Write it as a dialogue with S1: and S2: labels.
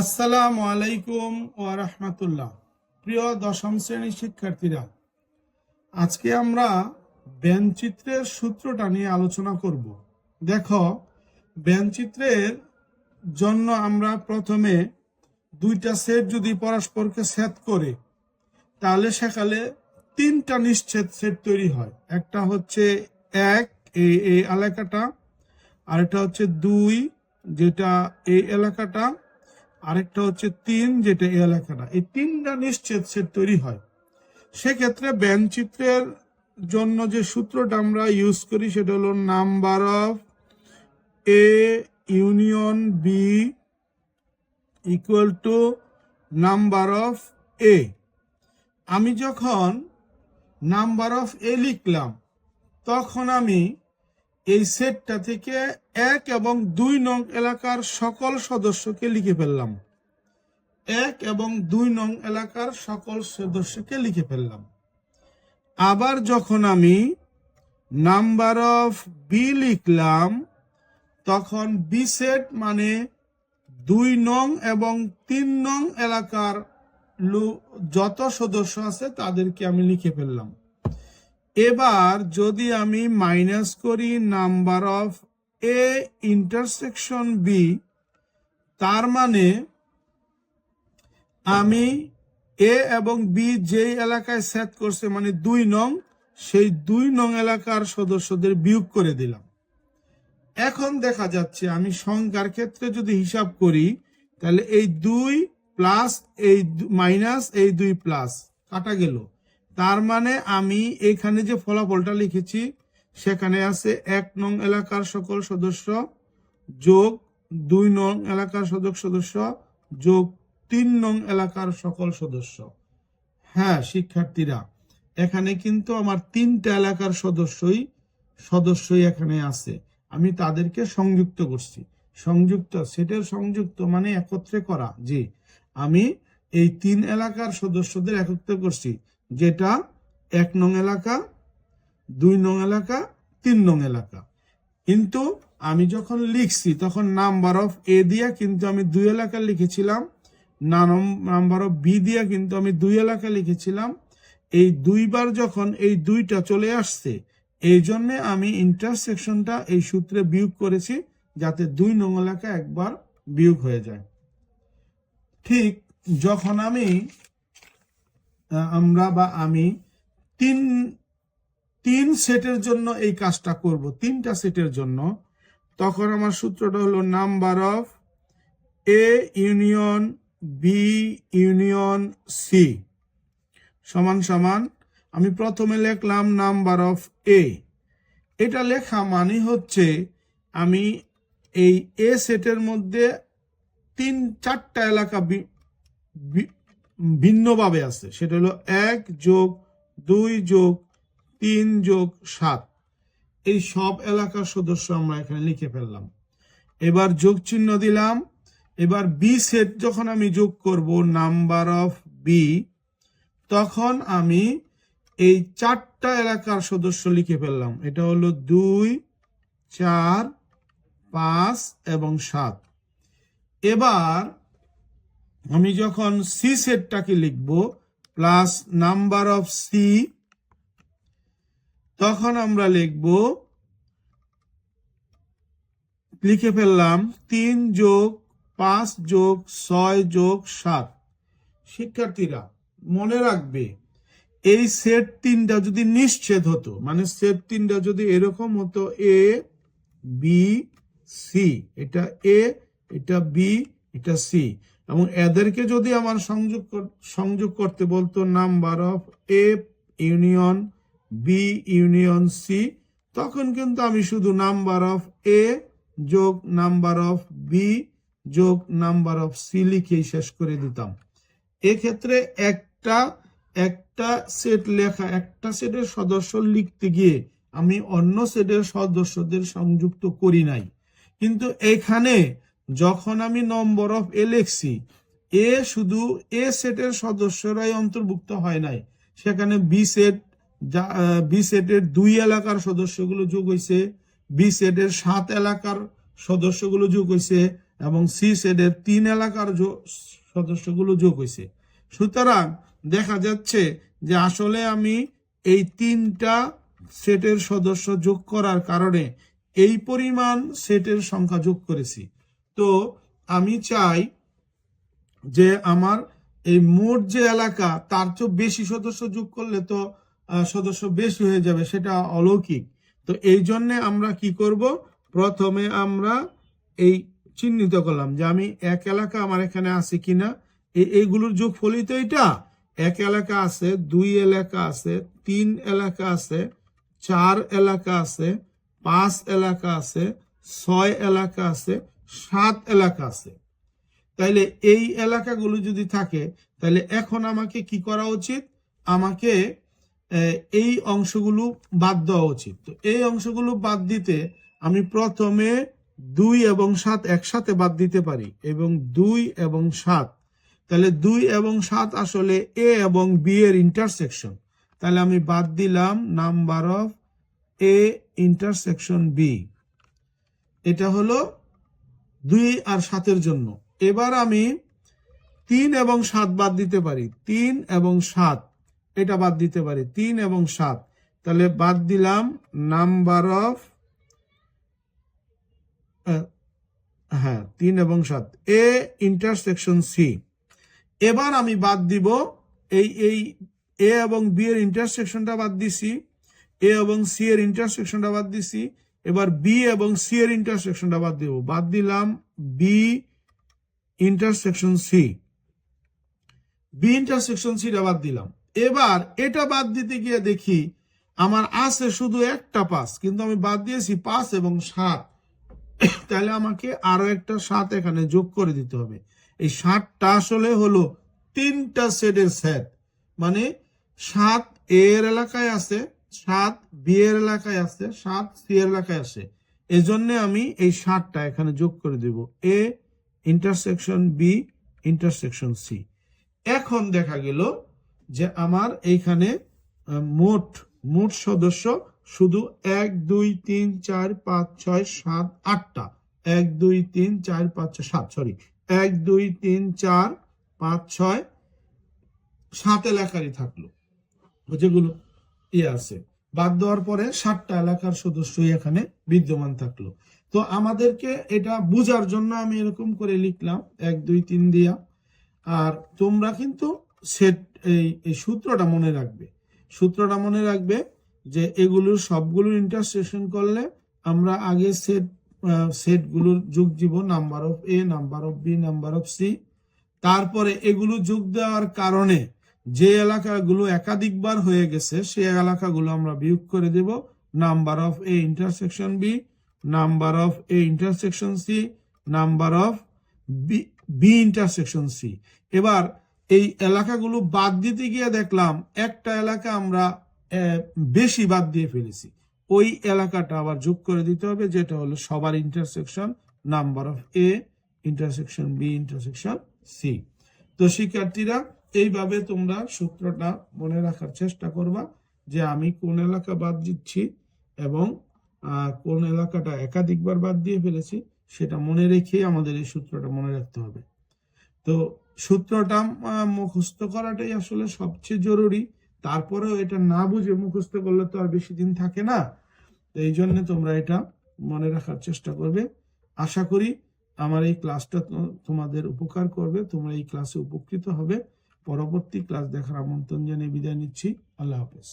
S1: আসসালামু আলাইকুম ওয়া রাহমাতুল্লাহ। প্রিয় দশম শ্রেণীর শিক্ষার্থীরা, আজকে আমরা ব্যঞ্চিত্রের সূত্রটা নিয়ে আলোচনা করব। দেখো, ব্যঞ্চিত্রের জন্য আমরা প্রথমে দুইটা সেট যদি পরস্পরকে ছেদ করে, তাহলে সেখানে তিনটা নিশ্ছেদ সেট তৈরি হয়। একটা হচ্ছে এক, এই এলাকাটা, আরেকটা হচ্ছে দুই, যেটা এই এলাকাটা, আরেকটা হচ্ছে তিন, যেটা এই এলাকাটা। এই তিনটা নিশ্চিত সেট তৈরি হয়। সেক্ষেত্রে ব্যঞ্চিত্রের জন্য যে সূত্রটা আমরা ইউজ করি সেটা হলো number of A union B equal to number of A. আমি যখন নাম্বার অফ এ লিখলাম, তখন আমি এই সেটটা থেকে 1 এবং 2 নং এলাকার সকল সদস্যকে লিখে ফেললাম। 1 এবং 2 নং এলাকার সকল সদস্যকে লিখে ফেললাম। আবার যখন আমি নাম্বার অফ বি লিখলাম, তখন বি সেট মানে 2 নং এবং 3 নং এলাকার যত সদস্য আছে তাদেরকে আমি লিখে ফেললাম। এবার যদি আমি মাইনাস করি number of A intersection B, তার মানে আমি এ এবং বি যেই এলাকায় সেট করছে মানে 2 নং, সেই 2 নং এলাকার সদস্যদের বিয়োগ করে দিলাম। এখন দেখা যাচ্ছে আমি সংখ্যার ক্ষেত্রে যদি হিসাব করি, তাহলে এই 2 প্লাস এই মাইনাস এই 2 প্লাস কাটা গেল। তার মানে আমি এখানে যে ফলাফলটা লিখেছি সেখানে আছে 1 নং এলাকার সকল সদস্য যোগ 2 নং এলাকার সদস্য যোগ 3 নং এলাকার সকল সদস্য। হ্যাঁ শিক্ষার্থীরা, এখানে কিন্তু আমার 3টা এলাকার সদস্যই এখানে আছে। আমি তাদেরকে সংযুক্ত করছি। সংযুক্ত সেটের সংযুক্ত মানে একত্রে করা। জি, আমি এই 3 এলাকার সদস্যদের একত্রে করছি, যেটা 1 নং এলাকা, 2 নং এলাকা, 3 নং এলাকা। কিন্তু আমি যখন লিখছি তখন নাম্বার অফ এ দিয়া কিন্তু আমি 2 এলাকা লিখেছিলাম, নাম্বার অফ বি দিয়া কিন্তু আমি 2 এলাকা লিখেছিলাম। এই 2 বার যখন এই 2টা চলে আসছে, এই জন্য আমি ইন্টারসেকশনটা এই সূত্রে বিয়োগ করেছি, যাতে 2 নং এলাকা একবার বিয়োগ হয়ে যায়। ঠিক যখন আমি তিন সেটের জন্য এই কাজটা করব, 3টা সেটের জন্য, তখন আমার সূত্রটা হলো number of A union B union C সমান সমান, আমি প্রথমে লিখলাম নাম্বার অফ এ। এটা লেখা মানে হচ্ছে আমি এই এ সেটের মধ্যে 4টা এলাকা ভিন্নভাবে আছে। সেটা হলো 1 যোগ 2 যোগ 3 যোগ 7। এই সব এলাকার সদস্য আমরা এখানে লিখে ফেললাম। এবার যোগ চিহ্ন দিলাম। এবার বি সেট যখন আমি যোগ করব নাম্বার অফ বি, তখন আমি এই 4টা এলাকার সদস্য লিখে ফেললাম। এটা হলো 2, 4, 5 এবং 7। এবার আমি যখন সি সেটটাকে লিখব প্লাস নাম্বার অফ সি, তখন আমরা লিখে ফেললাম 3 যোগ 5 যোগ 6 যোগ 7। শিক্ষার্থীরা মনে রাখবে, এই সেট 3টা যদি নিশ্ছেদ হতো, মানে সেট 3টা যদি এরকম হতো এ বি সি, এটা এ, এটা বি, এটা সি, এবং এদেরকে যদি আমার সংযোগ করতে বলতো number of A union B union C, তখন কিন্তু আমি শুধু নাম্বার অফ এ যোগ নাম্বার অফ বি যোগ নাম্বার অফ সি লিখেই শেষ করে দিতাম। এক্ষেত্রে একটা সেট লেখা, একটা সেটের সদস্য লিখতে গিয়ে আমি অন্য সেটের সদস্যদের সংযুক্ত করি নাই। কিন্তু এখানে যখন আমি নম্বর অফ এ লিখছি, এ শুধু এ সেটের সদস্যরাই অন্তর্ভুক্ত হয় নাই, সেখানে বি সেটের 2 এলাকার সদস্যগুলো যোগ হয়েছে, বি সেটের 7 এলাকার সদস্যগুলো যোগ হয়েছে, এবং সি সেটের 3 এলাকার সদস্যগুলো যোগ হয়েছে। সুতরাং দেখা যাচ্ছে যে আসলে আমি এই 3টা সেটের সদস্য যোগ করার কারণে এই পরিমাণ সেটের সংখ্যা যোগ করেছি। তো আমি চাই যে আমার এই মোট যে এলাকা তার চেয়ে বেশি সদস্য যোগ করলে তো সদস্য বেশি হয়ে যাবে, সেটা অলৌকিক। তো এই জন্যে আমরা কি করব, প্রথমে আমরা এই চিহ্নিত করলাম যে আমি এক এলাকা আমার এখানে আছে কিনা, এইগুলোর যোগফলই তো এটা। এক এলাকা আছে, 2 এলাকা আছে, 3 এলাকা আছে, 4 এলাকা আছে, 5 এলাকা আছে, 6 এলাকা আছে, 7 এলাকা আছে। তাইলে এই এলাকাগুলো যদি থাকে তাহলে এখন আমাকে কি করা উচিত, আমাকে এই অংশগুলো বাদ দেওয়া উচিত। তো এই অংশগুলো বাদ দিতে আমি প্রথমে 2 এবং 7 একসাথে বাদ দিতে পারি, এবং 2 এবং 7, তাহলে 2 এবং 7 আসলে এ এবং বি এর ইন্টারসেকশন। তাহলে আমি বাদ দিলাম number of A intersection B, এটা হলো 2 আর 7 জন্য। এবার আমি 3 এবং 7 বাদ দিতে পারি, 3 এবং 7 এটা বাদ দিতে পারি, 3 এবং 7, তাহলে বাদ দিলাম নাম্বার অফ 3 এবং 7 এ ইন্টারসেকশন সি। এবার আমি বাদ দিব এই এ এবং বি এর ইন্টারসেকশনটা বাদ দিছি, এ এবং সি এর ইন্টারসেকশনটা বাদ দিছি। এবার বি এবং সি এর ইন্টারসেকশনটা বাদ দিব, বাদ দিলাম বি ইন্টারসেকশন সি, বি ইন্টারসেকশন সিটা বাদ দিলাম। এবার এটা বাদ দিতে গিয়ে দেখি আমার আছে শুধু একটা 5, কিন্তু আমি বাদ দিয়েছি 5 এবং 7, তাহলে আমাকে আরো একটা 7 এখানে যোগ করে দিতে হবে। এই 7টা আসলে হলো 3টা সেটের সেট, মানে 7 এ এর এলাকায় আছে, 7 বি এর এলাকায় আছে, 7 সি এর এলাকায় আছে। এজন্য আমি এই 7টা এখানে যোগ করে দেব, A intersection B intersection C. এখন দেখা গেল যে আমার এইখানে মোট সদস্য শুধু 1 2 3 4 5 6 7 8টা, 1 2 3 4 5 6 7, সরি 1 2 3 4 5 6 7 এলাকারই থাকলো, যেগুলো আছে বাদ দেওয়ার পরে 7টা এলাকার সদস্যই এখানে বিদ্যমান থাকলো। তো আমাদেরকে এটা বোঝার জন্য আমি এরকম করে লিখলাম 1 2 3 দিয়া। আর তোমরা কিন্তু সেট এই সূত্রটা মনে রাখবে যে এগুলোর সবগুলোর ইন্টারসেকশন করলে আমরা আগে সেটগুলোর যোগ দিব, number of A, number of B, number of C. তারপরে এগুলো যোগ দেওয়ার কারণে যে এলাকাগুলো একাধিকবার হয়ে গেছে সেই এলাকাগুলো আমরা বিয়োগ করে দেব, number of A intersection B, number of A intersection C, number of B intersection C. এবার এই এলাকাগুলো বাদ দিতে গিয়ে দেখলাম একটা এলাকা আমরা বেশি বাদ দিয়ে ফেলেছি, ওই এলাকাটা আবার যোগ করে দিতে হবে, যেটা হলো সবার intersection, number of A intersection B intersection C. তো শিক্ষার্থীরা এইভাবে তোমরা সূত্রটা মনে রাখার চেষ্টা করবা যে আমি কোন এলাকা বাদ দিচ্ছি এবং কোন এলাকাটা একাধিকবার বাদ দিয়ে ফেলেছি, সেটা মনে রেখে আমাদের এই সূত্রটা মনে রাখতে হবে। তো সূত্রটা মুখস্থ করাটাই আসলে সবচেয়ে জরুরি, তারপরেও এটা না বুঝে মুখস্থ করলে তো আর বেশি দিন থাকে না। তো এই জন্য তোমরা এটা মনে রাখার চেষ্টা করবে। আশা করি আমার এই ক্লাসটা তোমাদের উপকার করবে, তোমরা এই ক্লাসে উপকৃত হবে। পরবর্তী ক্লাস দেখার আমন্ত্রণ জানিয়ে বিদায় নিচ্ছি। আল্লাহ হাফেজ।